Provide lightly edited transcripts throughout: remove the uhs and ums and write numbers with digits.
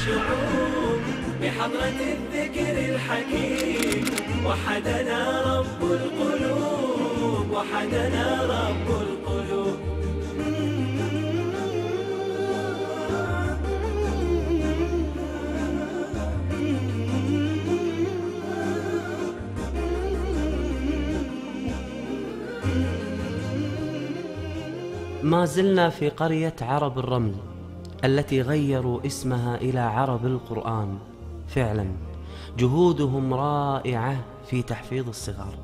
الشعوب بحضرة الذكر الحكيم. وحدنا رب القلوب، وحدنا رب القلوب. ما زلنا في قرية عرب الرمل التي غيروا اسمها إلى عرب القرآن. فعلا جهودهم رائعة في تحفيظ الصغار.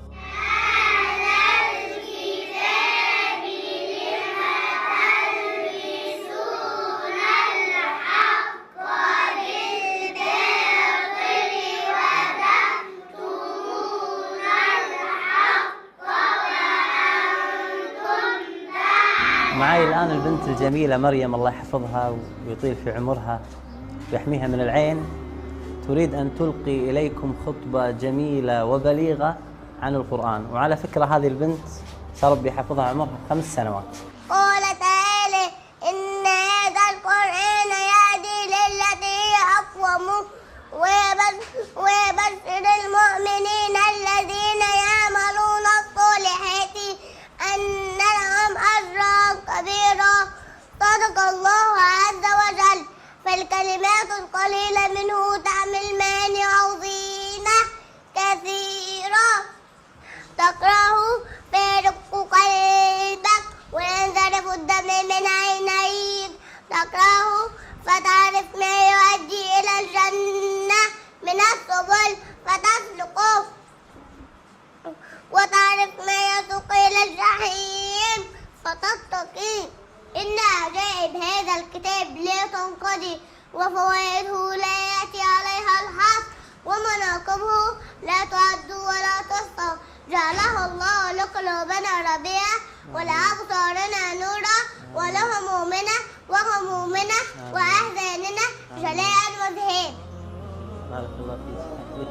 معي الآن البنت الجميلة مريم، الله يحفظها ويطيل في عمرها ويحميها من العين، تريد أن تلقي إليكم خطبة جميلة وبليغة عن القرآن. وعلى فكرة هذه البنت ربي يحفظها عمرها 5 سنوات. قال تعالى: إن هذا القرآن يهدي للتي هي أقوم ويبشر المؤمنين الذين يعملون الصالحات أن لهم أجرا كبيرا. صدق الله عز وجل. فالكلمات القليلة منه تعمل معاني عظيمة كثيرة. تقرأه فيرق قلبك وينزرف الدم من عينيك. تقرأه فتعرف ما يؤدي إلى الجنة من السبل فتسلكه، وتعرف ما يسوق إلى الجحيم فتتقيه. إن عجائب هذا الكتاب لا تنقضي، وفوائده لا يأتي عليها الحصر، ومناقبه لا تعد ولا تحصى. جعلها الله لقلوبنا ربيعا ولأبصارنا نورا ولهمومنا وغمومنا وأحزاننا جلاء وذهاب. بارك الله فيك.